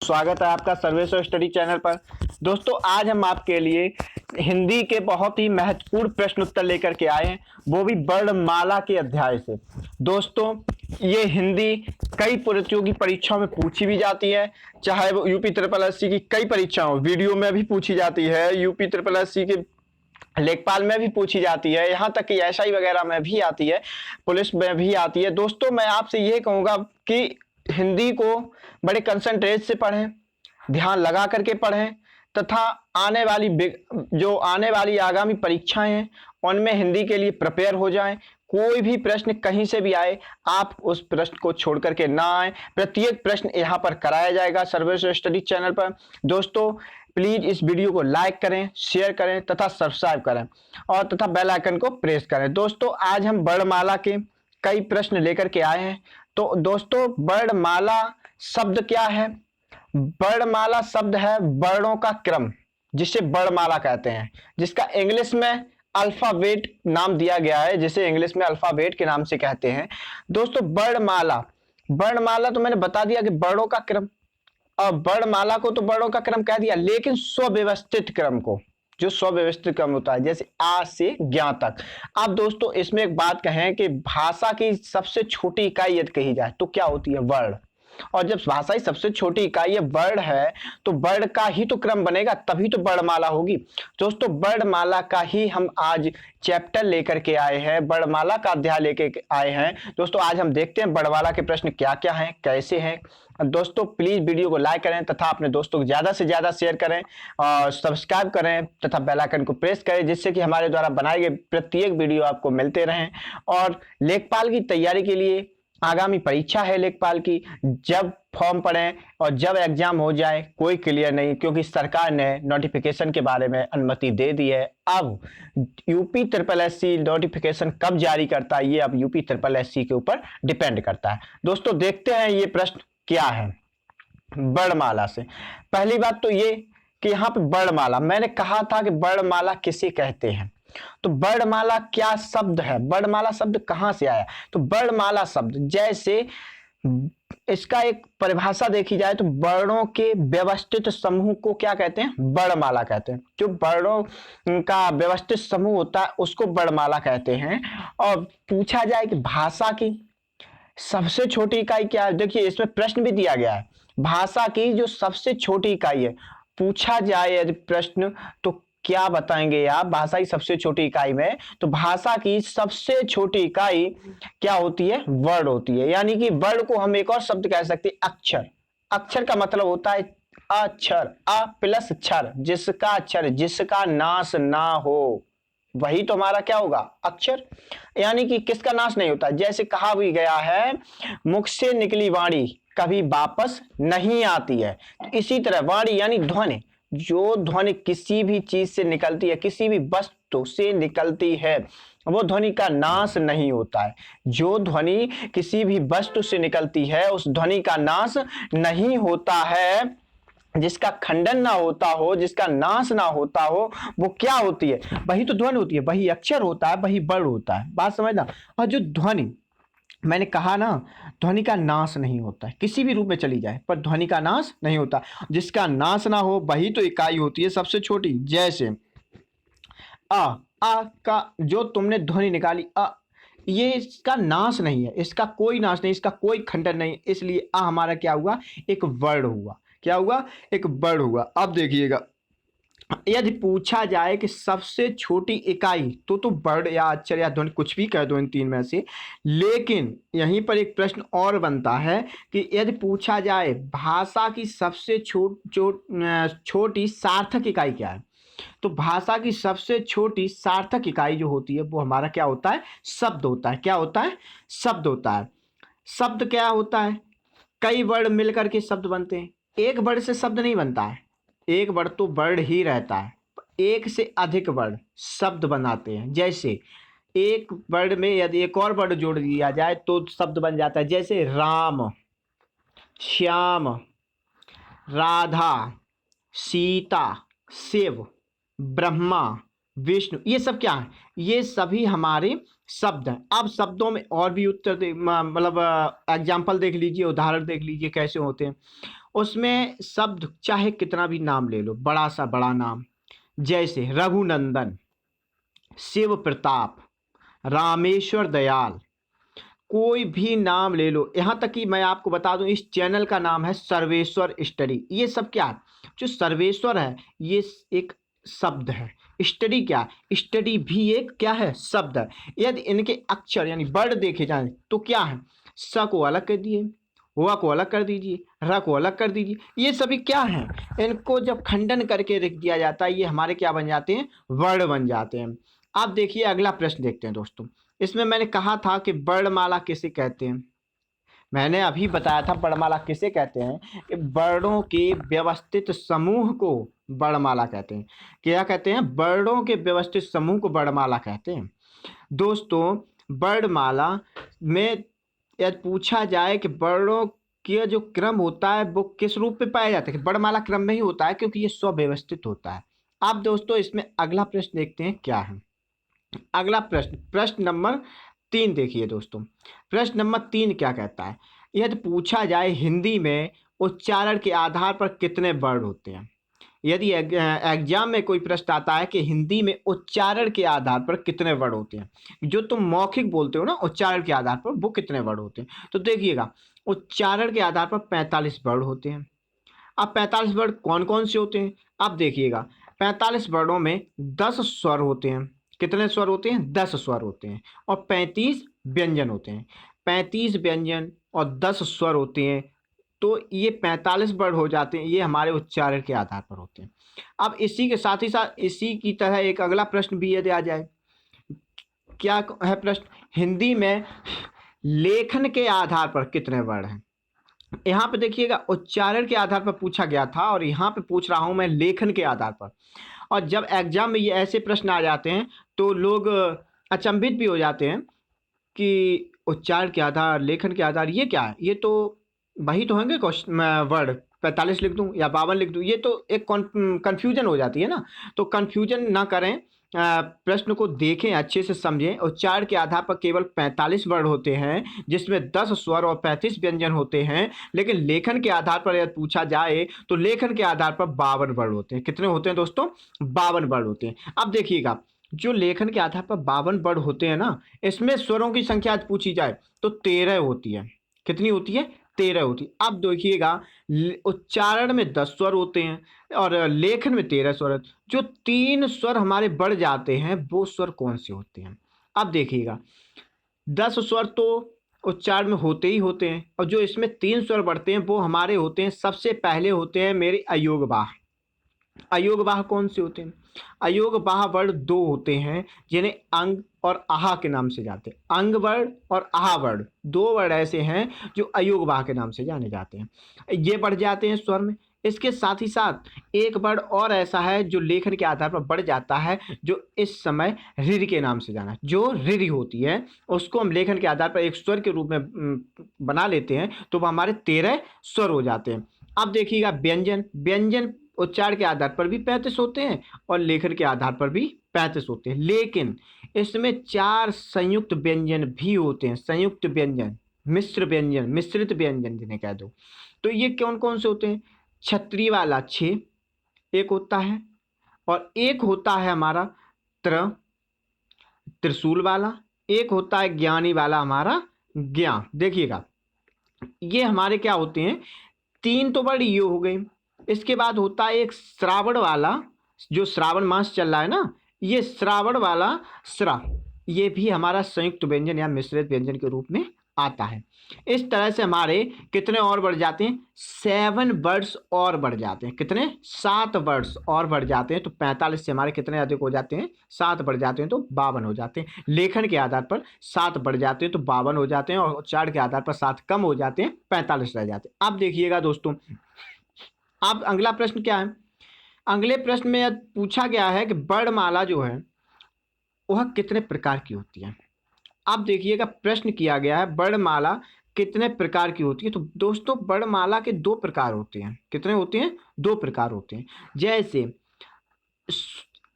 स्वागत है आपका सर्वेश्वर स्टडी चैनल पर। दोस्तों आज हम आपके लिए हिंदी के बहुत ही महत्वपूर्ण प्रश्न उत्तर लेकर के आए हैं, वो भी वर्णमाला के अध्याय से। दोस्तों ये हिंदी कई प्रतियोगी परीक्षाओं में पूछी भी जाती है, चाहे वो यूपी ट्रिपल एससी की कई परीक्षाओं वीडियो में भी पूछी जाती है, यूपी ट्रिपल एससी के लेखपाल में भी पूछी जाती है, यहाँ तक कि एसआई वगैरह में भी आती है, पुलिस में भी आती है। दोस्तों मैं आपसे ये कहूँगा कि हिंदी को बड़े कंसंट्रेट से पढ़ें, ध्यान लगा करके पढ़ें तथा आने वाली आगामी परीक्षाएं हैं उनमें हिंदी के लिए प्रिपेयर हो जाएं। कोई भी प्रश्न कहीं से भी आए आप उस प्रश्न को छोड़ करके ना आए, प्रत्येक प्रश्न यहाँ पर कराया जाएगा सर्वेश्वर स्टडी चैनल पर। दोस्तों प्लीज इस वीडियो को लाइक करें, शेयर करें तथा सब्सक्राइब करें और तथा बेल आइकन को प्रेस करें। दोस्तों आज हम वर्णमाला के कई प्रश्न लेकर के आए हैं। तो दोस्तों वर्णमाला शब्द क्या है? वर्णमाला शब्द है वर्णों का क्रम, जिसे वर्णमाला कहते हैं, जिसका इंग्लिश में अल्फाबेट नाम दिया गया है, जिसे इंग्लिश में अल्फाबेट के नाम से कहते हैं। दोस्तों वर्णमाला तो मैंने बता दिया कि वर्णों का क्रम, और वर्णमाला को तो वर्णों का क्रम कह दिया, लेकिन स्वव्यवस्थित क्रम को, जो स्वव्यवस्थित क्रम होता है जैसे आ से ज्ञा तक। अब दोस्तों इसमें एक बात कहें कि भाषा की सबसे छोटी इकाई यदि कही जाए तो क्या होती है? वर्ण। और जब भाषा की सबसे छोटी इकाई है वर्ण है, तो वर्ण का ही तो क्रम बनेगा, तभी तो वर्णमाला होगी। दोस्तों वर्णमाला का ही हम आज चैप्टर लेकर के आए हैं, वर्णमाला का अध्याय लेकर आए हैं। दोस्तों आज हम देखते हैं वर्णमाला के प्रश्न क्या क्या हैं, कैसे हैं। दोस्तों प्लीज वीडियो को लाइक करें तथा अपने दोस्तों को ज्यादा से ज्यादा शेयर करें और सब्सक्राइब करें तथा बेल आइकन को प्रेस करें, जिससे कि हमारे द्वारा बनाए गए प्रत्येक वीडियो आपको मिलते रहें। और लेखपाल की तैयारी के लिए आगामी परीक्षा है लेखपाल की, जब फॉर्म पड़े और जब एग्जाम हो जाए कोई क्लियर नहीं, क्योंकि सरकार ने नोटिफिकेशन के बारे में अनुमति दे दी है। अब यूपी ट्रिपल एससी नोटिफिकेशन कब जारी करता है ये अब यूपी ट्रिपल एससी के ऊपर डिपेंड करता है। दोस्तों देखते हैं ये प्रश्न क्या है वर्णमाला से। पहली बात तो ये कि यहाँ पे वर्णमाला, मैंने कहा था कि वर्णमाला किसे कहते हैं, तो वर्णमाला क्या शब्द है, वर्णमाला शब्द कहां से आया? तो वर्णमाला शब्द, जैसे इसका एक परिभाषा देखी जाए तो वर्णों के व्यवस्थित समूह को क्या कहते हैं? वर्णमाला कहते हैं। जो वर्णों का व्यवस्थित समूह होता है उसको वर्णमाला कहते हैं। और पूछा जाए कि भाषा की सबसे छोटी इकाई क्या है, देखिए इसमें प्रश्न भी दिया गया है, भाषा की जो सबसे छोटी इकाई है, पूछा जाए यदि प्रश्न तो क्या बताएंगे आप भाषा की सबसे छोटी इकाई में? तो भाषा की सबसे छोटी इकाई क्या होती है? वर्ण होती है। यानी कि वर्ण को हम एक और शब्द कह सकते हैं अक्षर। अक्षर का मतलब होता है अक्षर, अ प्लस क्षर, जिसका अक्षर, जिसका नाश ना हो, वही तो हमारा क्या होगा? अक्षर। यानी कि किसका नाश नहीं होता, जैसे कहा भी गया है मुख से निकली वाणी कभी वापस नहीं आती है। तो इसी तरह वाणी यानी ध्वनि, जो ध्वनि किसी भी चीज से निकलती है, किसी भी वस्तु से निकलती है, वो ध्वनि का नाश नहीं होता है। जो ध्वनि किसी भी वस्तु से निकलती है उस ध्वनि का नाश नहीं होता है। जिसका खंडन ना होता हो, जिसका नाश ना होता हो, वो क्या होती है? वही तो ध्वनि होती है, वही अक्षर होता है, वही वर्ण होता है। बात समझना। और जो ध्वनि, मैंने कहा ना ध्वनि का नाश नहीं होता है, किसी भी रूप में चली जाए पर ध्वनि का नाश नहीं होता। जिसका नाश ना हो वही तो इकाई होती है सबसे छोटी। जैसे आ का जो तुमने ध्वनि निकाली अ, ये इसका नाश नहीं है, इसका कोई नाश नहीं, इसका कोई खंडन नहीं, इसलिए आ हमारा क्या हुआ? एक वर्ण हुआ। क्या हुआ? एक वर्ण हुआ। अब देखिएगा यदि पूछा जाए कि सबसे छोटी इकाई, तो वर्ण या अक्षर या ध्वनि कुछ भी कह दो इन तीन में से, लेकिन यहीं पर एक प्रश्न और बनता है कि यदि पूछा जाए भाषा की सबसे छोटी सार्थक इकाई क्या है, तो भाषा की सबसे छोटी सार्थक इकाई जो होती है वो हमारा क्या होता है? शब्द होता है। क्या होता है? शब्द होता है। शब्द क्या होता है? कई वर्ण मिलकर के शब्द बनते हैं, एक वर्ण से शब्द नहीं बनता है, एक वर्ण तो वर्ण ही रहता है, एक से अधिक वर्ण शब्द बनाते हैं। जैसे एक वर्ण में यदि एक और वर्ण जोड़ दिया जाए तो शब्द बन जाता है। जैसे राम, श्याम, राधा, सीता, शिव, ब्रह्मा, विष्णु, ये सब क्या है? ये सभी हमारे शब्द हैं। अब शब्दों में और भी उत्तर मतलब एग्जाम्पल देख लीजिए, उदाहरण देख लीजिए कैसे होते हैं। उसमें शब्द चाहे कितना भी नाम ले लो, बड़ा सा बड़ा नाम, जैसे रघुनंदन, शिव प्रताप, रामेश्वर दयाल, कोई भी नाम ले लो। यहाँ तक कि मैं आपको बता दूं, इस चैनल का नाम है सर्वेश्वर स्टडी। ये सब क्या है? जो सर्वेश्वर है ये एक शब्द है। स्टडी क्या है? स्टडी भी एक क्या है? शब्द है। यदि इनके अक्षर यानी वर्ड देखे जाएं तो क्या है? स को अलग कर दिए, व को अलग कर दीजिए, र को अलग कर दीजिए, ये सभी क्या हैं? इनको जब खंडन करके लिख दिया जाता है, ये हमारे क्या बन जाते हैं? वर्ड बन जाते हैं। आप देखिए अगला प्रश्न देखते हैं दोस्तों। इसमें मैंने कहा था कि वर्णमाला किसे कहते हैं। मैंने अभी बताया था वर्णमाला किसे कहते हैं कि वर्णों के व्यवस्थित समूह को वर्णमाला कहते हैं। क्या कहते हैं? वर्णों के व्यवस्थित समूह को वर्णमाला कहते हैं। दोस्तों वर्णमाला में यदि पूछा जाए कि वर्णों का जो क्रम होता है वो किस रूप में पाया जाता है, वर्णमाला क्रम में ही होता है, क्योंकि ये स्वव्यवस्थित होता है। अब दोस्तों इसमें अगला प्रश्न देखते हैं क्या है। अगला प्रश्न, प्रश्न नंबर 3 देखिए दोस्तों। प्रश्न नंबर 3 क्या कहता है? यदि पूछा जाए हिंदी में उच्चारण के आधार पर कितने वर्ण होते हैं। यदि एग्जाम में कोई प्रश्न आता है कि हिंदी में उच्चारण के आधार पर कितने वर्ण होते हैं, जो तुम मौखिक बोलते हो ना, उच्चारण के आधार पर वो कितने वर्ण होते हैं, तो देखिएगा उच्चारण के आधार पर 45 वर्ण होते हैं। अब 45 वर्ण कौन कौन से होते हैं? अब देखिएगा 45 वर्णों में 10 स्वर होते हैं। कितने स्वर होते हैं? 10 स्वर होते हैं। और 35 व्यंजन होते हैं। 35 व्यंजन और 10 स्वर होते हैं, तो ये 45 वर्ण हो जाते हैं। ये हमारे उच्चारण के आधार पर होते हैं। अब इसी के साथ ही साथ इसी की तरह एक अगला प्रश्न भी यदि आ जाए, क्या है प्रश्न? हिंदी में लेखन के आधार पर कितने वर्ण हैं। यहाँ पे देखिएगा उच्चारण के आधार पर पूछा गया था और यहाँ पे पूछ रहा हूँ मैं लेखन के आधार पर। और जब एग्जाम में ये ऐसे प्रश्न आ जाते हैं तो लोग अचंभित भी हो जाते हैं कि उच्चारण के आधार, लेखन के आधार, ये क्या है? ये तो वही तो होंगे क्वेश्चन वर्ड, 45 लिख दूं या 52 लिख दूं, ये तो एक कन्फ्यूजन हो जाती है ना। तो कन्फ्यूजन ना करें, प्रश्न को देखें, अच्छे से समझें। उच्चारण के आधार पर केवल 45 वर्ण होते हैं, जिसमें 10 स्वर और 35 व्यंजन होते हैं। लेकिन लेखन के आधार पर यदि पूछा जाए तो लेखन के आधार पर 52 वर्ण होते हैं। कितने होते हैं दोस्तों? 52 वर्ण होते हैं। अब देखिएगा जो लेखन के आधार पर 52 वर्ण होते हैं ना, इसमें स्वरों की संख्या पूछी जाए तो 13 होती है। कितनी होती है? 13 होती है। अब देखिएगा उच्चारण में 10 स्वर होते हैं और लेखन में 13 स्वर है। जो 3 स्वर हमारे बढ़ जाते हैं वो स्वर कौन से होते हैं? अब देखिएगा 10 स्वर तो उच्चारण में होते ही होते हैं, और जो इसमें 3 स्वर बढ़ते हैं वो हमारे होते हैं, सबसे पहले होते हैं मेरे अयोगवाह। अयोगवाह कौन से होते हैं? अयोगवाह वर्ण 2 होते हैं, जिन्हें अंग और आहा के नाम से जाते हैं। अंग वर्ण और आहा वर्ण 2 वर्ण ऐसे हैं जो अयोगवाह के नाम से जाने जाते हैं। ये बढ़ जाते हैं स्वर में। इसके साथ ही साथ एक वर्ण और ऐसा है जो लेखन के आधार पर बढ़ जाता है, जो इस समय ऋ के नाम से जाना है। जो ऋ होती है उसको हम लेखन के आधार पर एक स्वर के रूप में बना लेते हैं, तो वो हमारे 13 स्वर हो जाते हैं। अब देखिएगा व्यंजन। व्यंजन उच्चारण के आधार पर भी 35 होते हैं और लेखन के आधार पर भी 35 होते हैं, लेकिन इसमें 4 संयुक्त व्यंजन भी होते हैं। संयुक्त व्यंजन, मिश्र व्यंजन, मिश्रित व्यंजन जिन्हें कह दो। तो ये कौन कौन से होते हैं? छत्री वाला 6 एक होता है, और एक होता है हमारा त्रिशूल वाला, एक होता है ज्ञानी वाला हमारा ज्ञा। देखिएगा ये हमारे क्या होते हैं? 3 तो बड़ी ये हो गई। इसके बाद होता है एक श्रावण वाला, जो श्रावण मास चल रहा है ना, ये श्रावण वाला श्रा, ये भी हमारा संयुक्त व्यंजन या मिश्रित व्यंजन के रूप में आता है। इस तरह से हमारे कितने और बढ़ जाते हैं? 7 वर्ड्स और बढ़ जाते हैं। कितने? 7 वर्ड्स और बढ़ जाते हैं। तो 45 से हमारे कितने अधिक हो जाते हैं? 7 बढ़ जाते हैं तो 52 हो जाते हैं। लेखन के आधार पर 7 बढ़ जाते हैं तो 52 हो जाते हैं, और उच्चारण के आधार पर 7 कम हो जाते हैं, 45 रह जाते हैं। अब देखिएगा दोस्तों, अब अगला प्रश्न क्या है? अगले प्रश्न में पूछा गया है कि वर्णमाला जो है वह कितने प्रकार की होती है। अब देखिएगा प्रश्न किया गया है वर्णमाला कितने प्रकार की होती है। तो दोस्तों वर्णमाला के 2 प्रकार होते हैं। कितने होते हैं? 2 प्रकार होते हैं। जैसे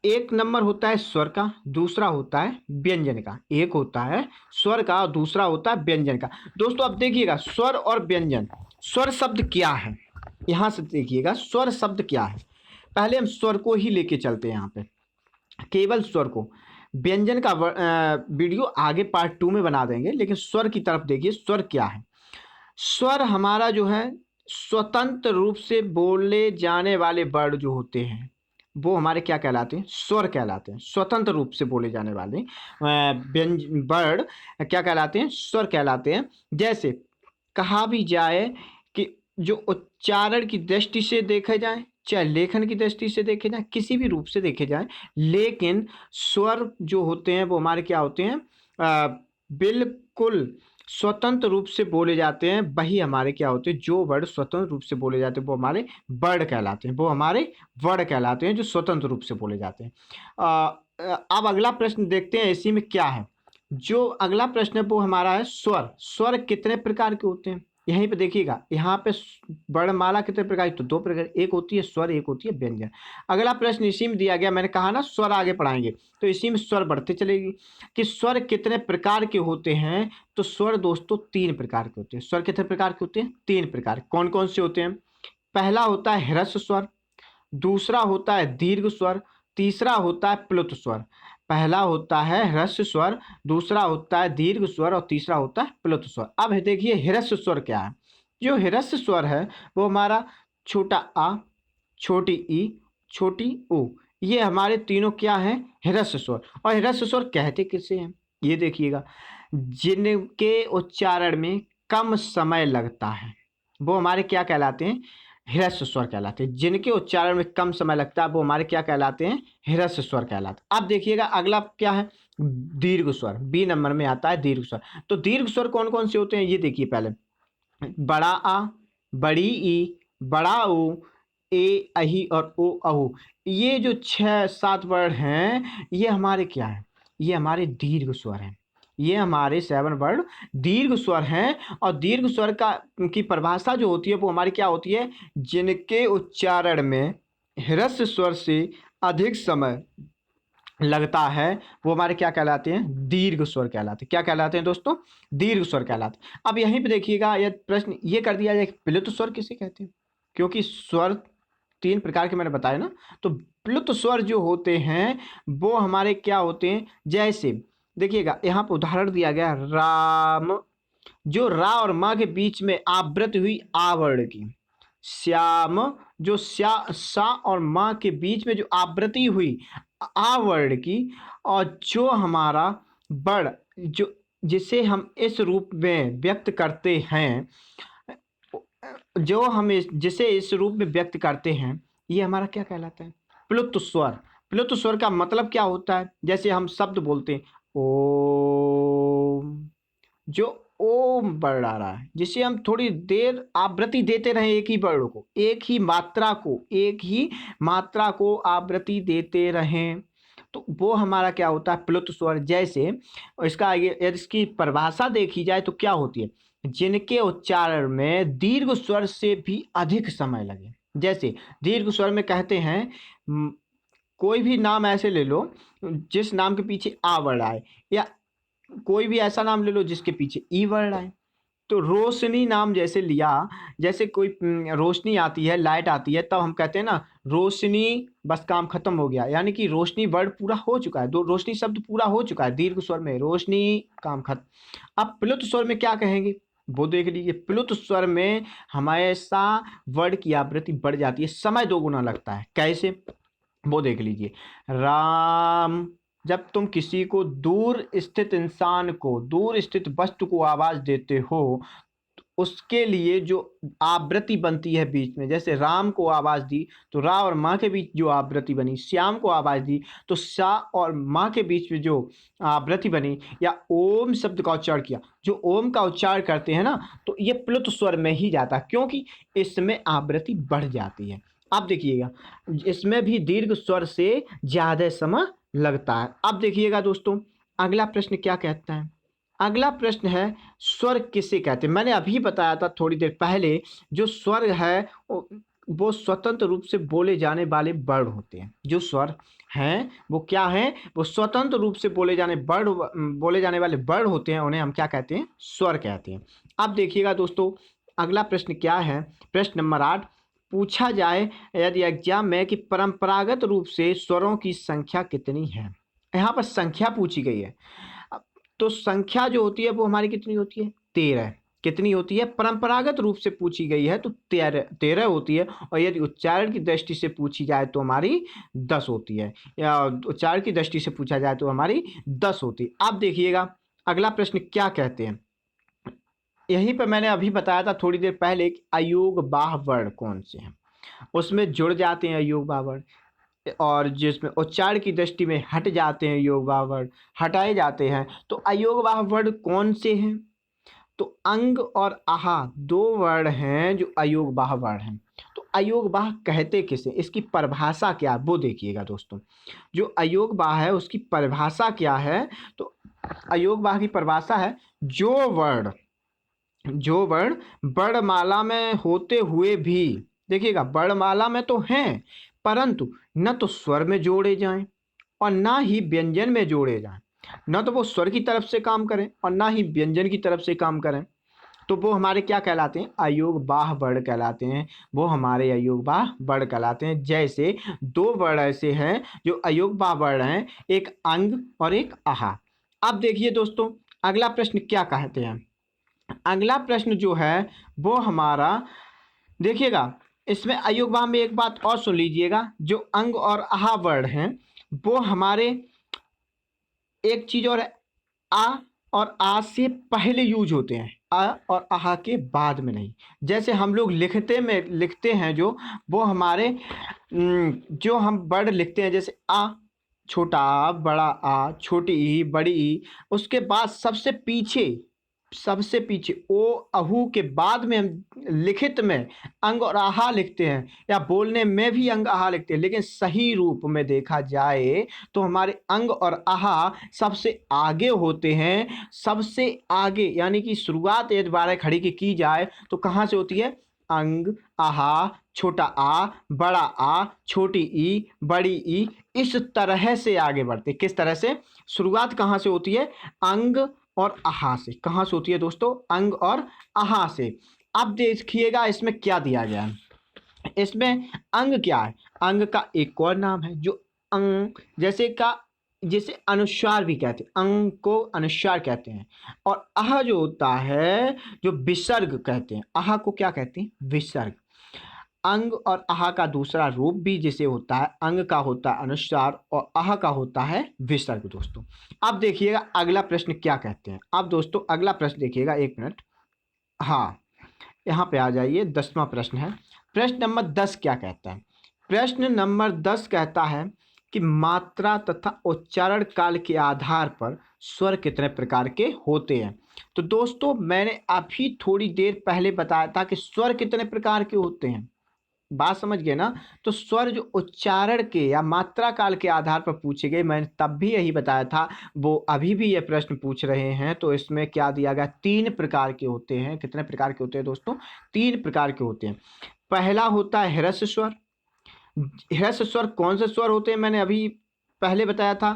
एक नंबर होता है स्वर का, दूसरा होता है व्यंजन का। एक होता है स्वर का और दूसरा होता है व्यंजन का। दोस्तों अब देखिएगा स्वर और व्यंजन। स्वर शब्द क्या है? यहाँ से देखिएगा स्वर शब्द क्या है। पहले हम स्वर को ही लेके चलते हैं, यहाँ पे केवल स्वर को। व्यंजन का वीडियो आगे पार्ट 2 में बना देंगे, लेकिन स्वर की तरफ देखिए स्वर क्या है। स्वर हमारा जो है स्वतंत्र रूप से बोले जाने वाले वर्ड जो होते हैं वो हमारे क्या कहलाते हैं, स्वर कहलाते हैं। स्वतंत्र रूप से बोले जाने वाले वर्ड क्या कहलाते हैं, स्वर कहलाते हैं। जैसे कहा भी जाए कि जो उच्चारण की दृष्टि से देखे जाए, चाहे लेखन की दृष्टि से देखे जाए, किसी भी रूप से देखे जाए, लेकिन स्वर जो होते हैं वो हमारे क्या होते हैं, बिल्कुल स्वतंत्र रूप से बोले जाते हैं। वही हमारे क्या होते हैं, जो वर्ड स्वतंत्र रूप से बोले जाते हैं वो हमारे वर्ड कहलाते हैं, वो हमारे वर्ड कहलाते हैं जो स्वतंत्र रूप से बोले जाते हैं। अब अगला प्रश्न देखते हैं इसी में क्या है। जो अगला प्रश्न है वो हमारा है स्वर। स्वर कितने प्रकार के होते हैं, यहीं पे देखिएगा। यहाँ पे वर्णमाला कितने प्रकार की, तो 2 प्रकार, एक होती है स्वर, एक होती है व्यंजन। अगला प्रश्न इसी में दिया गया, मैंने कहा ना स्वर आगे पढ़ाएंगे, तो इसी में स्वर बढ़ते चलेगी कि स्वर कितने प्रकार के होते हैं। तो स्वर दोस्तों 3 प्रकार के होते हैं। स्वर कितने प्रकार के होते हैं, 3 प्रकार। कौन कौन से होते हैं, पहला होता है ह्रस्व स्वर, दूसरा होता है दीर्घ स्वर, तीसरा होता है प्लुत स्वर। पहला होता है ह्रस्व स्वर, दूसरा होता है दीर्घ स्वर और तीसरा होता है प्लुत स्वर। अब देखिए ह्रस्व स्वर क्या है। जो ह्रस्व स्वर है वो हमारा छोटा आ, छोटी ई, छोटी ऊ, ये हमारे तीनों क्या हैं, ह्रस्व स्वर। और ह्रस्व स्वर कहते किसे हैं, ये देखिएगा, जिनके उच्चारण में कम समय लगता है वो हमारे क्या कहलाते हैं, ह्रस्व स्वर कहलाते हैं। जिनके उच्चारण में कम समय लगता है वो हमारे क्या कहलाते हैं, ह्रस्व स्वर कहलाते हैं। अब देखिएगा अगला क्या है, दीर्घ स्वर। बी नंबर में आता है दीर्घ स्वर। तो दीर्घ स्वर कौन कौन से होते हैं, ये देखिए। पहले बड़ा आ, बड़ी ई, बड़ा ऊ, ए अही और ओ अहू, ये जो 6-7 वर्ड हैं ये हमारे क्या हैं, ये हमारे दीर्घ स्वर हैं। ये हमारे 7 वर्ड दीर्घ स्वर हैं। और दीर्घ स्वर का की परिभाषा जो होती है वो हमारी क्या होती है, जिनके उच्चारण में ह्रस्व स्वर से अधिक समय लगता है वो हमारे क्या कहलाते हैं, दीर्घ स्वर कहलाते हैं। क्या कहलाते हैं दोस्तों, दीर्घ स्वर कहलाते हैं। अब यहीं पे देखिएगा, यह प्रश्न ये कर दिया जाए प्लुत स्वर किसे कहते हैं, क्योंकि स्वर 3 प्रकार के मैंने बताया ना। तो प्लुत स्वर जो होते हैं वो हमारे क्या होते हैं, जैसे देखिएगा यहाँ पर उदाहरण दिया गया, राम, जो रा और मा के बीच में आवृत हुई आ वर्ण की। श्याम, जो सा और मा के बीच में जो आवृत्ति हुई आ वर्ण की। और जो हमारा बड़, जो जिसे हम इस रूप में व्यक्त करते हैं, जो हम जिसे इस रूप में व्यक्त करते हैं, ये हमारा क्या कहलाता है, प्लुत स्वर। प्लुत स्वर का मतलब क्या होता है, जैसे हम शब्द बोलते हैं ओम, जो ओम वर्ड आ रहा है, जिसे हम थोड़ी देर आवृत्ति देते रहें, एक ही वर्ड को, एक ही मात्रा को आवृत्ति देते रहें, तो वो हमारा क्या होता है, प्लुत स्वर। जैसे इसका इसकी परिभाषा देखी जाए तो क्या होती है, जिनके उच्चारण में दीर्घ स्वर से भी अधिक समय लगे। जैसे दीर्घ स्वर में कहते हैं, कोई भी नाम ऐसे ले लो जिस नाम के पीछे आ वर्ड आए, या कोई भी ऐसा नाम ले लो जिसके पीछे ई वर्ड आए। तो रोशनी नाम जैसे लिया, जैसे कोई रोशनी आती है, लाइट आती है, तब हम कहते हैं ना रोशनी, बस काम खत्म हो गया, यानी कि रोशनी वर्ड पूरा हो चुका है, दो रोशनी शब्द पूरा हो चुका है दीर्घ स्वर में, रोशनी, काम खत्म। अब प्लुत स्वर में क्या कहेंगे, वो देख लीजिए। प्लुत स्वर में हमेशा वर्ड की आवृत्ति बढ़ जाती है, समय 2 गुना लगता है। कैसे, वो देख लीजिए। राम, जब तुम किसी को, दूर स्थित इंसान को, दूर स्थित वस्तु को आवाज देते हो, तो उसके लिए जो आवृत्ति बनती है बीच में, जैसे राम को आवाज दी तो रा और माँ के बीच जो आवृत्ति बनी, श्याम को आवाज दी तो सा और माँ के बीच में जो आवृत्ति बनी, या ओम शब्द का उच्चारण किया, जो ओम का उच्चारण करते हैं ना, तो ये प्लुत स्वर में ही जाता है, क्योंकि इसमें आवृत्ति बढ़ जाती है। अब देखिएगा, इसमें भी दीर्घ स्वर से ज्यादा समय लगता है। अब देखिएगा दोस्तों, अगला प्रश्न क्या कहता है, अगला प्रश्न है स्वर किसे कहते हैं। मैंने अभी बताया था थोड़ी देर पहले, जो स्वर है वो स्वतंत्र रूप से बोले जाने वाले वर्ड होते हैं। जो स्वर हैं वो क्या हैं, वो स्वतंत्र रूप से बोले जाने वाले वर्ड होते हैं, उन्हें हम क्या कहते हैं, स्वर कहते हैं। अब देखिएगा दोस्तों, अगला प्रश्न क्या है, प्रश्न नंबर 8, पूछा जाए यदि एग्जाम में कि परंपरागत रूप से स्वरों की संख्या कितनी है, यहाँ पर संख्या पूछी गई है। तो संख्या जो होती है वो हमारी कितनी होती है, 13। कितनी होती है, परंपरागत रूप से पूछी गई है तो 13 होती है। और यदि उच्चारण की दृष्टि से पूछी जाए तो हमारी 10 होती है, या उच्चारण की दृष्टि से पूछा जाए तो हमारी 10 होती है। अब देखिएगा अगला प्रश्न क्या कहते हैं। यहीं पर मैंने अभी बताया था थोड़ी देर पहले कि अयोगवाह वर्ण कौन से हैं, उसमें जुड़ जाते हैं अयोगवाह वर्ण, और जिसमें उच्चारण की दृष्टि में हट जाते हैं अयोगवाह वर्ण, हटाए जाते हैं। तो अयोगवाह वर्ण कौन से हैं, तो अंग और आहा 2 वर्ण हैं जो अयोगवाह वर्ण हैं। तो अयोगवाह कहते किसे, इसकी परिभाषा क्या है वो देखिएगा दोस्तों। जो अयोगवाह है उसकी परिभाषा क्या है, तो अयोगवाह की परिभाषा है जो वर्ण वर्णमाला में होते हुए भी, देखिएगा वर्णमाला में तो हैं परंतु न तो स्वर में जोड़े जाएं और ना ही व्यंजन में जोड़े जाएं, न तो वो स्वर की तरफ से काम करें और ना ही व्यंजन की तरफ से काम करें, तो वो हमारे क्या कहलाते हैं, अयोगवाह वर्ण कहलाते हैं। वो हमारे अयोगवाह वर्ण कहलाते हैं। जैसे 2 वर्ण ऐसे हैं जो अयोगवाह वर्ण हैं, एक अंग और एक आहा। अब देखिए दोस्तों अगला प्रश्न क्या कहते हैं। अगला प्रश्न जो है वो हमारा, देखिएगा इसमें अयोगवाह में एक बात और सुन लीजिएगा, जो अंग और आहा वर्ण हैं वो हमारे, एक चीज और है, आ और आ से पहले यूज होते हैं, आ और आहा के बाद में नहीं। जैसे हम लोग लिखते हैं जो, वो हमारे जो हम वर्ड लिखते हैं, जैसे आ, छोटा आ, बड़ा आ, छोटी ई, बड़ी ई, उसके बाद सबसे पीछे ओ अहू के बाद में हम लिखित में अंग और आहा लिखते हैं, या बोलने में भी अंग आहा लिखते हैं। लेकिन सही रूप में देखा जाए तो हमारे अंग और आहा सबसे आगे होते हैं, सबसे आगे, यानी कि शुरुआत यदि 12 खड़ी की जाए तो कहाँ से होती है, अंग, आहा, छोटा आ, बड़ा आ, छोटी ई, बड़ी ई, इस तरह से आगे बढ़ते। किस तरह से, शुरुआत कहाँ से होती है, अंग और आहा से। कहाँ से होती है दोस्तों, अंग और आहा से। अब देखिएगा इसमें क्या दिया गया है। इसमें अंग क्या है, अंग का एक और नाम है जो अंग, जैसे अनुस्वार भी कहते हैं, अंग को अनुस्वार कहते हैं। और आह जो होता है जो विसर्ग कहते हैं, आह को क्या कहते हैं, विसर्ग। अंग और आह का दूसरा रूप भी जिसे होता है, अंग का होता है अनुस्वार और आह का होता है विसर्ग दोस्तों। अब देखिएगा अगला प्रश्न क्या कहते हैं। अब दोस्तों अगला प्रश्न देखिएगा, 1 मिनट, हाँ यहाँ पे आ जाइए, 10वां प्रश्न है। प्रश्न नंबर 10 क्या कहता है, प्रश्न नंबर 10 कहता है कि मात्रा तथा उच्चारण काल के आधार पर स्वर कितने प्रकार के होते हैं। तो दोस्तों मैंने अभी थोड़ी देर पहले बताया था कि स्वर कितने प्रकार के होते हैं, बात समझ गए ना। तो स्वर जो उच्चारण के या मात्रा काल के आधार पर पूछे गए, मैंने तब भी यही बताया था, वो अभी भी ये प्रश्न पूछ रहे हैं। तो इसमें क्या दिया गया, 3 प्रकार के होते हैं। कितने प्रकार के होते हैं दोस्तों, 3 प्रकार के होते हैं। पहला होता है ह्रस्व स्वर। ह्रस्व स्वर कौन से स्वर होते हैं, मैंने अभी पहले बताया था।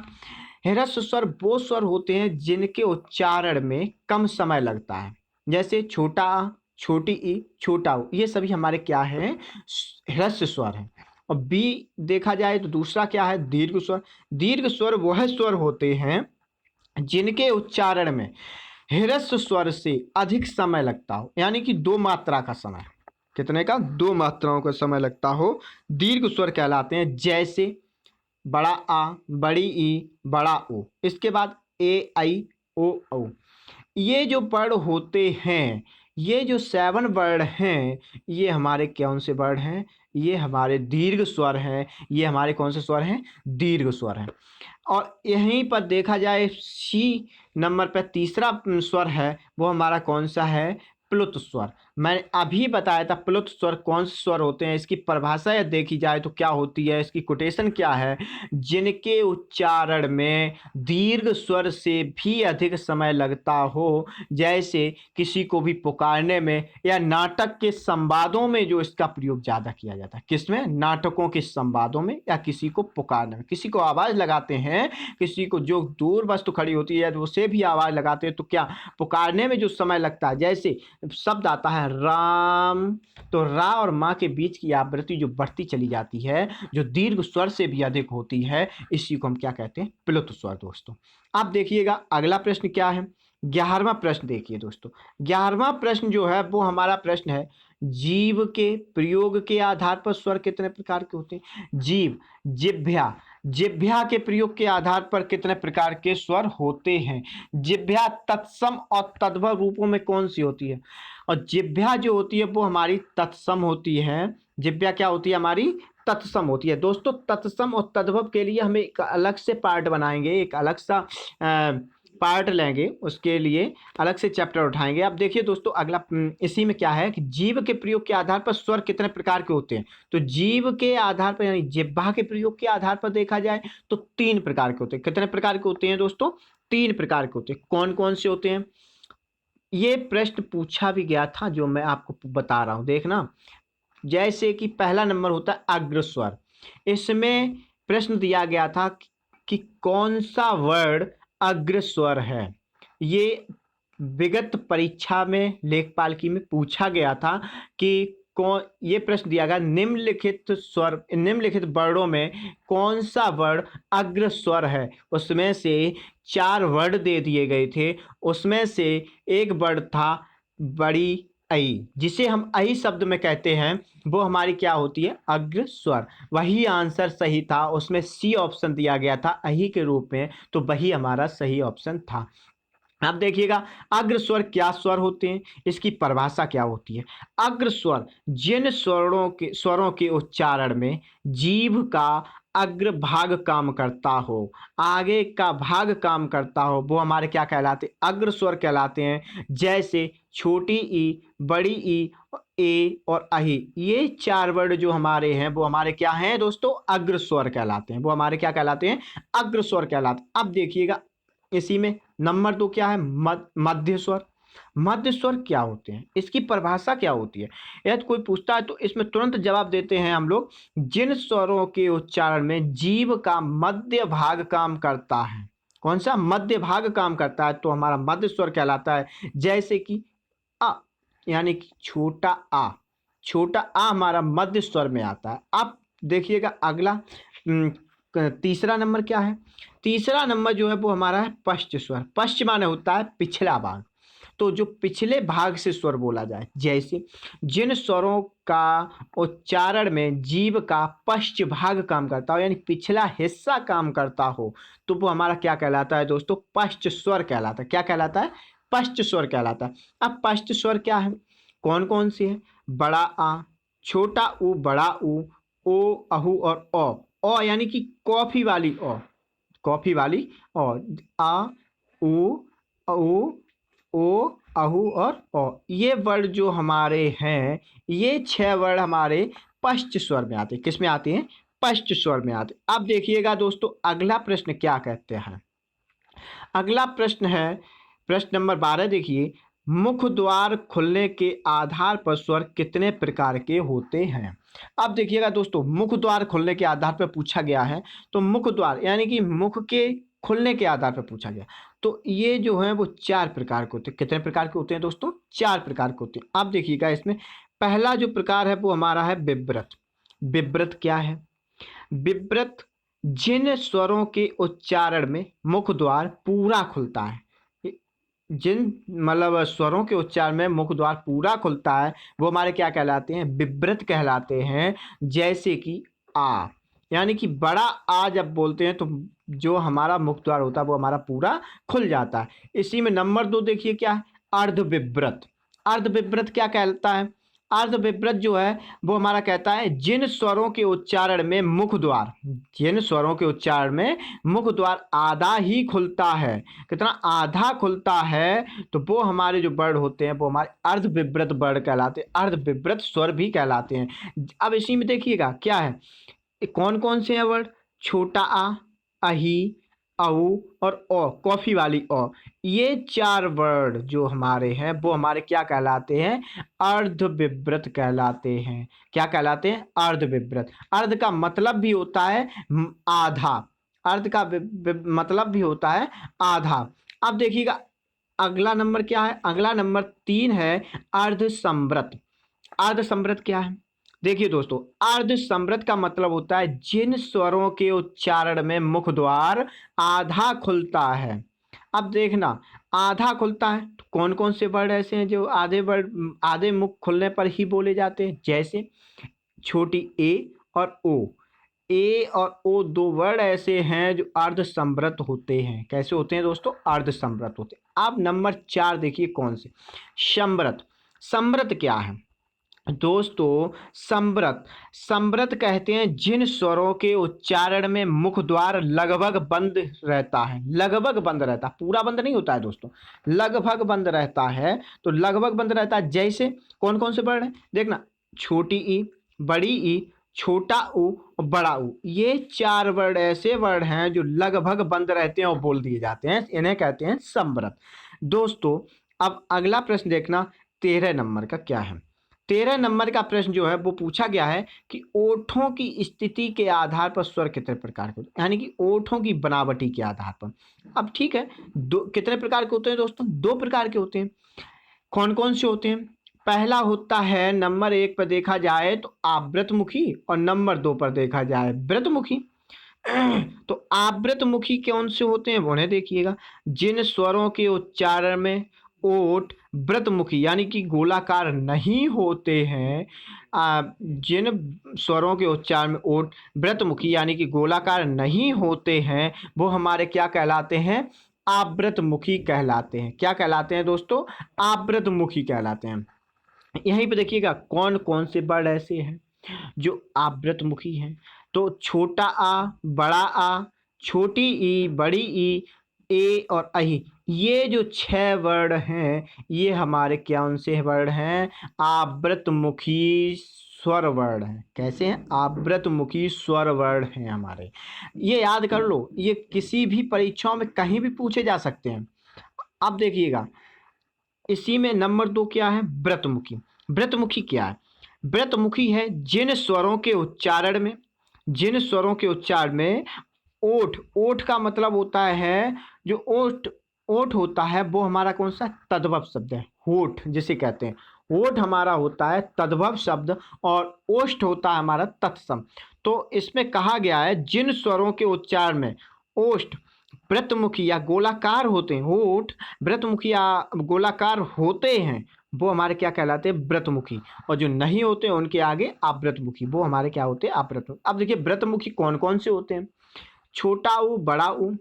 ह्रस्व स्वर वो स्वर होते हैं जिनके उच्चारण में कम समय लगता है, जैसे छोटा आ, छोटी ई, छोटा ऊ, ये सभी हमारे क्या हैं, ह्रस्व स्वर हैं। और बी देखा जाए तो दूसरा क्या है, दीर्घ स्वर। दीर्घ स्वर वह स्वर होते हैं जिनके उच्चारण में ह्रस्व स्वर से अधिक समय लगता हो, यानी कि 2 मात्रा का समय, कितने का, 2 मात्राओं का समय लगता हो, दीर्घ स्वर कहलाते हैं। जैसे बड़ा आ, बड़ी ई, बड़ा ओ, इसके बाद ए आई ओ औ। ये जो वर्ण होते हैं, ये जो 7 वर्ण हैं, ये हमारे कौन से वर्ण हैं, ये हमारे दीर्घ स्वर हैं। ये हमारे कौन से स्वर हैं, दीर्घ स्वर हैं। और यहीं पर देखा जाए सी नंबर पर तीसरा स्वर है, वो हमारा कौन सा है, प्लुत स्वर। मैंने अभी बताया था प्लुत स्वर कौन से स्वर होते हैं। इसकी परिभाषा यदि देखी जाए तो क्या होती है, इसकी कोटेशन क्या है, जिनके उच्चारण में दीर्घ स्वर से भी अधिक समय लगता हो, जैसे किसी को भी पुकारने में या नाटक के संवादों में जो इसका प्रयोग ज़्यादा किया जाता है। किसमें, नाटकों के संवादों में, या किसी को पुकारने में, किसी को आवाज़ लगाते हैं, किसी को जो दूर वस्तु खड़ी होती है उसे भी आवाज़ लगाते हैं, तो क्या पुकारने में जो समय लगता है, जैसे शब्द आता है है राम। तो रा और माँ के बीच की आवृत्ति जो बढ़ती चली जाती है, जो दीर्घ स्वर से भी अधिक होती है, इसी को हम क्या कहते हैं? प्लुत स्वर दोस्तों। अब देखिएगा अगला प्रश्न क्या है। 11वां प्रश्न देखिए दोस्तों। 11वां प्रश्न जो है वो हमारा प्रश्न है, जीव के प्रयोग के आधार पर स्वर कितने प्रकार के होते हैं? जीव, जिह्वा, जिह्वा के प्रयोग के आधार पर कितने प्रकार के स्वर होते हैं? जिह्वा तत्सम और तद्भव रूपों में कौन सी होती है? और जिह्वा जो होती है वो हमारी तत्सम होती है। जिह्वा क्या होती है? हमारी तत्सम होती है दोस्तों। तत्सम और तद्भव के लिए हम एक अलग से पार्ट बनाएंगे, एक अलग सा पार्ट लेंगे, उसके लिए अलग से चैप्टर उठाएंगे। अब देखिए दोस्तों अगला इसी में क्या है कि जीव के प्रयोग के आधार पर स्वर कितने प्रकार के होते हैं। तो जीव के आधार पर यानी जिह्वा के प्रयोग के आधार पर देखा जाए तो 3 प्रकार के होते हैं। कितने प्रकार के होते हैं दोस्तों? 3 प्रकार के होते हैं। कौन कौन से होते हैं? ये प्रश्न पूछा भी गया था जो मैं आपको बता रहा हूं, देखना। जैसे कि पहला नंबर होता है अग्रस्वर। इसमें प्रश्न दिया गया था कि कौन सा वर्ड अग्रस्वर है। ये विगत परीक्षा में लेखपाल में पूछा गया था कि कौन, ये प्रश्न दिया गया निम्नलिखित स्वर, निम्नलिखित वर्डों में कौन सा वर्ड अग्रस्वर है। उसमें से 4 वर्ड दे दिए गए थे। उसमें से एक वर्ड था बड़ी आई, जिसे हम आई शब्द में कहते हैं, वो हमारी क्या होती है? अग्रस्वर। वही आंसर सही था, उसमें सी ऑप्शन दिया गया था अही के रूप में, तो वही हमारा सही ऑप्शन था। अब देखिएगा अग्रस्वर क्या स्वर होते हैं, इसकी परिभाषा क्या होती है। अग्रस्वर जिन स्वरों के उच्चारण में जीभ का अग्र भाग काम करता हो, आगे का भाग काम करता हो, वो हमारे क्या कहलाते? अग्रस्वर कहलाते हैं। जैसे छोटी ई, बड़ी ई, ए और अही, ये 4 वर्ड जो हमारे हैं वो हमारे क्या हैं दोस्तों? अग्रस्वर कहलाते हैं। वो हमारे क्या कहलाते हैं? अग्रस्वर कहलाते हैं। अब देखिएगा इसी में नंबर 2 क्या है? मध्य स्वर। मध्य स्वर क्या होते हैं, इसकी परिभाषा क्या होती है? यदि कोई पूछता है तो इसमें तुरंत जवाब देते हैं हम लोग, जिन स्वरों के उच्चारण में जीभ का मध्य भाग काम करता है। कौन सा? मध्य भाग काम करता है, तो हमारा मध्य स्वर कहलाता है। जैसे कि अ, यानी कि छोटा आ, छोटा आ हमारा मध्य स्वर में आता है। अब देखिएगा अगला तीसरा नंबर क्या है। तीसरा नंबर जो है वो हमारा है पश्च स्वर। पश्च माने होता है पिछला भाग, तो जो पिछले भाग से स्वर बोला जाए। जैसे जिन स्वरों का उच्चारण में जीभ का पश्च भाग काम करता हो, यानी पिछला हिस्सा काम करता हो, तो वो हमारा क्या कहलाता है दोस्तों? पश्च स्वर कहलाता है। क्या कहलाता है? पश्च स्वर कहलाता है। अब पश्च स्वर क्या है, कौन कौन से है? बड़ा आ, छोटा ऊ, बड़ा ऊ, ओ, अहू और ओ यानी कि कॉफी वाली ओ, कॉफी वाली और आ, उ, ओ, अहू और ओ, ये वर्ड जो हमारे हैं, ये 6 वर्ड हमारे पश्च स्वर में आते हैं। किस में आते हैं? पश्च स्वर में आते हैं। अब देखिएगा दोस्तों अगला प्रश्न क्या कहते हैं। अगला प्रश्न है प्रश्न नंबर 12। देखिए, मुख द्वार खुलने के आधार पर स्वर कितने प्रकार के होते हैं। अब देखिएगा दोस्तों, मुख द्वार खुलने के आधार पर पूछा गया है, तो मुख द्वार यानी कि मुख के खुलने के आधार पर पूछा गया, तो ये जो है वो 4 प्रकार के होते हैं। कितने प्रकार के होते हैं दोस्तों? 4 प्रकार के होते हैं। अब देखिएगा इसमें पहला जो प्रकार है वो हमारा है विव्रत। विव्रत क्या है? विव्रत जिन स्वरों के उच्चारण में मुख द्वार पूरा खुलता है, जिन मतलब स्वरों के उच्चारण में मुख द्वार पूरा खुलता है, वो हमारे क्या कहलाते हैं? विव्रत कहलाते हैं। जैसे कि आ, यानी कि बड़ा आ जब बोलते हैं तो जो हमारा मुख द्वार होता है वो हमारा पूरा खुल जाता है। इसी में नंबर 2 देखिए क्या है? अर्धविव्रत। अर्धविव्रत क्या कहता है? अर्धविव्रत जो है वो हमारा कहता है जिन स्वरों के उच्चारण में मुख द्वार, जिन स्वरों के उच्चारण में मुख द्वार आधा ही खुलता है। कितना? आधा खुलता है, तो वो हमारे जो वर्ड होते हैं वो हमारे अर्धविव्रत वर्ड कहलाते हैं, अर्धविव्रत स्वर भी कहलाते हैं। अब इसी में देखिएगा क्या है, कौन कौन से हैं वर्ड? छोटा आ, अही, औ और ओ, कॉफी वाली ओ, ये 4 वर्ड जो हमारे हैं वो हमारे क्या कहलाते हैं? अर्धविव्रत कहलाते हैं। क्या कहलाते हैं? अर्धविव्रत। अर्ध का मतलब भी होता है आधा, अर्ध का मतलब भी होता है आधा। अब देखिएगा अगला नंबर क्या है? अगला नंबर 3 है अर्धसंवृत। अर्धसंवृत क्या है? देखिए दोस्तों, अर्धसंवृत का मतलब होता है जिन स्वरों के उच्चारण में मुख द्वार आधा खुलता है। अब देखना, आधा खुलता है तो कौन कौन से वर्ड ऐसे हैं जो आधे मुख खुलने पर ही बोले जाते हैं? जैसे छोटी ए और ओ। ए और ओ दो वर्ड ऐसे हैं जो अर्धसंवृत होते हैं। कैसे होते हैं दोस्तों? अर्धसंवृत होते हैं। अब नंबर 4 देखिए कौन से? संवृत। संवृत क्या है दोस्तों? संवृत, संवृत कहते हैं जिन स्वरों के उच्चारण में मुख द्वार लगभग बंद रहता है। लगभग बंद रहता है, पूरा बंद नहीं होता है दोस्तों, लगभग बंद रहता है। तो लगभग बंद रहता है, जैसे कौन कौन से वर्ड हैं? देखना, छोटी ई, बड़ी ई, छोटा ऊ और बड़ा ऊ। ये 4 वर्ड ऐसे वर्ड हैं जो लगभग बंद रहते हैं और बोल दिए जाते हैं, इन्हें कहते हैं संवृत। दोस्तों अब अगला प्रश्न देखना, 13 नंबर का क्या है? 13 नंबर का प्रश्न जो है वो पूछा गया है कि ओठों की स्थिति के आधार पर स्वर कितने प्रकार के होते हैं, यानी कि ओठों की बनावटी के आधार पर। अब ठीक है, दो कितने प्रकार के होते हैं दोस्तों? 2 प्रकार के होते हैं। कौन कौन से होते हैं? पहला होता है, नंबर 1 पर देखा जाए तो आवृतमुखी, और नंबर 2 पर देखा जाए व्रतमुखी। तो आवृतमुखी कौन से होते हैं? उन्हें देखिएगा, जिन स्वरों के उच्चारण में ओठ व्रतमुखी यानी कि गोलाकार नहीं होते हैं। जिन स्वरों के उच्चारण में ओठ व्रतमुखी यानी कि गोलाकार नहीं होते हैं, वो हमारे क्या कहलाते हैं? आवृतमुखी कहलाते हैं। क्या कहलाते हैं दोस्तों? आवृतमुखी कहलाते हैं। यहीं पे देखिएगा कौन कौन से वर्ड ऐसे हैं जो आवृतमुखी हैं। तो छोटा आ, बड़ा आ, छोटी ई, बड़ी ई, ए और अही, ये जो 6 वर्ड हैं ये हमारे कौन से वर्ड हैं? आवृतमुखी स्वर वर्ड हैं। कैसे हैं? आवृतमुखी स्वर वर्ड हैं हमारे। ये याद कर लो, ये किसी भी परीक्षाओं में कहीं भी पूछे जा सकते हैं। अब देखिएगा, इसी में नंबर 2 क्या है? व्रतमुखी। व्रतमुखी क्या है? व्रतमुखी है जिन स्वरों के उच्चारण में, जिन स्वरों के उच्चारण में ओठ, ओठ का मतलब होता है जो ओठ, ओठ होता है वो हमारा कौन सा? तद्भव शब्द है, होठ जिसे कहते हैं। ओठ हमारा होता है तद्भव शब्द और ओष्ठ होता है हमारा तत्सम। तो इसमें कहा गया है जिन स्वरों के उच्चारण में ओष्ठ व्रतमुखी या गोलाकार होते हैं, होठ व्रतमुखी या गोलाकार होते हैं, वो हमारे क्या कहलाते हैं? व्रतमुखी। और जो नहीं होते हैं उनके आगे अव्रतमुखी, वो हमारे क्या होते हैं? अव्रतमुखी। अब देखिए व्रतमुखी कौन कौन से होते हैं? छोटा ऊ, बड़ा ऊ,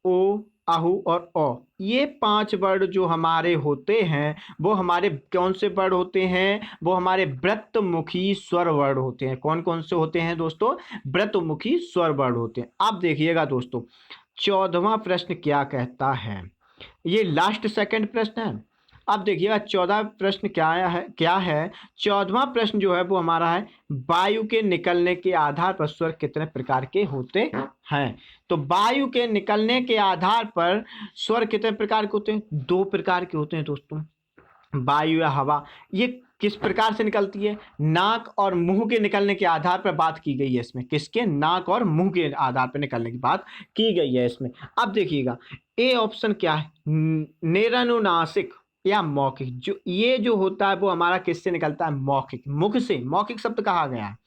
ओ, आहू और औ। ये 5 वर्ड जो हमारे होते हैं वो हमारे कौन से वर्ड होते हैं? वो हमारे व्रतमुखी स्वर वर्ड होते हैं। कौन कौन से होते हैं दोस्तों? व्रतमुखी स्वर वर्ड होते हैं। अब देखिएगा दोस्तों 14वां प्रश्न क्या कहता है? ये लास्ट सेकंड प्रश्न है। अब देखिएगा 14 प्रश्न क्या है? 14वां प्रश्न जो है वो हमारा है, वायु के निकलने के आधार पर स्वर कितने प्रकार के होते हैं? तो वायु के निकलने के आधार पर स्वर कितने प्रकार के होते हैं? 2 प्रकार के होते हैं दोस्तों। वायु या हवा, ये किस प्रकार से निकलती है? नाक और मुंह के निकलने के आधार पर बात की गई है इसमें। किसके? नाक और मुंह के आधार पर निकलने की बात की गई है इसमें। अब देखिएगा ए ऑप्शन क्या है? नेरानुनासिक या मौखिक। जो ये जो होता है वो हमारा किससे निकलता है? मौखिक, मुख से। मौखिक शब्द कहा गया है,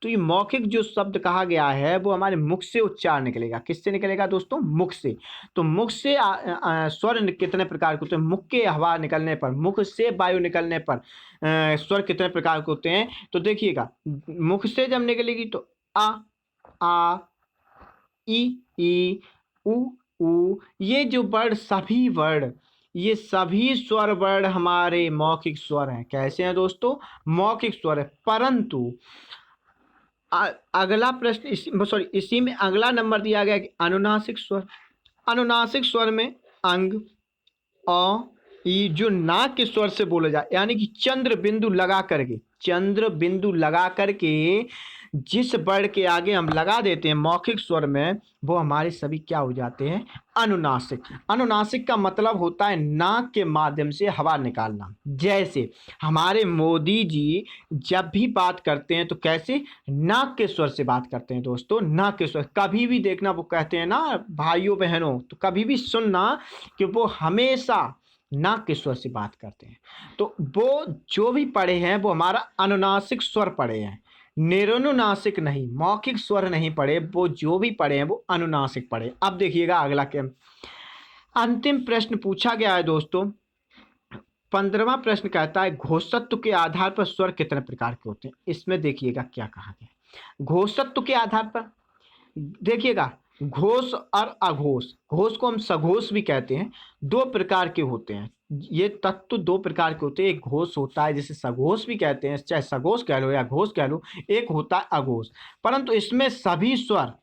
तो ये मौखिक जो शब्द कहा गया है वो हमारे मुख से उच्चार निकलेगा। किससे निकलेगा दोस्तों? मुख से। तो मुख से स्वर कितने प्रकार के होते हैं? मुख के हवा निकलने पर, मुख से वायु निकलने पर स्वर कितने प्रकार के होते हैं? तो देखिएगा, मुख से जब निकलेगी तो आ, ई, उ, ये जो वर्ड, सभी वर्ड, ये सभी स्वर वर्ड हमारे मौखिक स्वर हैं। कैसे हैं दोस्तों? मौखिक स्वर है। परंतु अगला प्रश्न इसी में अगला नंबर दिया गया कि अनुनासिक स्वर। अनुनासिक स्वर में अंग, अ, ई जो नाक के स्वर से बोला जाए, यानी कि चंद्र बिंदु लगा करके, चंद्र बिंदु लगा करके जिस वर्ड के आगे हम लगा देते हैं मौखिक स्वर में, वो हमारे सभी क्या हो जाते हैं? अनुनासिक। अनुनासिक का मतलब होता है नाक के माध्यम से हवा निकालना। जैसे हमारे मोदी जी जब भी बात करते हैं तो कैसे? नाक के स्वर से बात करते हैं दोस्तों, नाक के स्वर। कभी भी देखना, वो कहते हैं ना भाइयों बहनों, तो कभी भी सुनना कि वो हमेशा नाक के स्वर से बात करते हैं। तो वो जो भी पढ़े हैं वो हमारा अनुनासिक स्वर पढ़े हैं, निरनुनासिक नहीं, मौखिक स्वर नहीं पढ़े। वो जो भी पढ़े हैं वो अनुनासिक पढ़े। अब देखिएगा अगला क्या अंतिम प्रश्न पूछा गया है दोस्तों। 15वां प्रश्न कहता है घोषत्व के आधार पर स्वर कितने प्रकार के होते हैं। इसमें देखिएगा क्या कहा गया है। घोषत्व के आधार पर देखिएगा, घोष और अघोष, घोष को हम सघोष भी कहते हैं, दो प्रकार के होते हैं। ये तत्व दो प्रकार के होते हैं। एक घोष होता है जिसे सघोष भी कहते हैं, चाहे सघोष कह लो या घोष कह लो। एक होता है अघोष। परंतु इसमें सभी स्वर,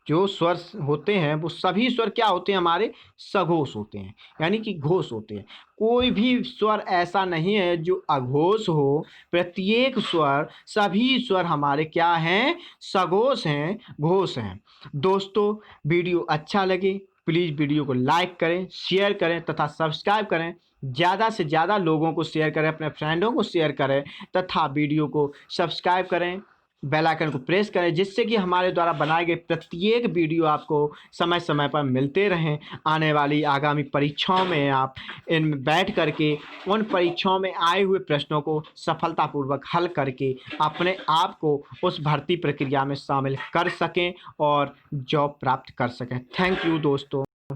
जो स्वर होते हैं वो सभी स्वर क्या होते हैं, हमारे सघोष होते हैं, यानी कि घोष होते हैं। कोई भी स्वर ऐसा नहीं है जो अघोष हो। प्रत्येक स्वर, सभी स्वर हमारे क्या हैं, सघोष हैं, घोष हैं। दोस्तों वीडियो अच्छा लगे प्लीज़ वीडियो को लाइक करें, शेयर करें तथा सब्सक्राइब करें। ज़्यादा से ज़्यादा लोगों को शेयर करें, अपने फ्रेंडों को शेयर करें तथा वीडियो को सब्सक्राइब करें, बेल आइकन को प्रेस करें, जिससे कि हमारे द्वारा बनाए गए प्रत्येक वीडियो आपको समय समय पर मिलते रहें। आने वाली आगामी परीक्षाओं में आप इनमें बैठ करके उन परीक्षाओं में आए हुए प्रश्नों को सफलतापूर्वक हल करके अपने आप को उस भर्ती प्रक्रिया में शामिल कर सकें और जॉब प्राप्त कर सकें। थैंक यू दोस्तों।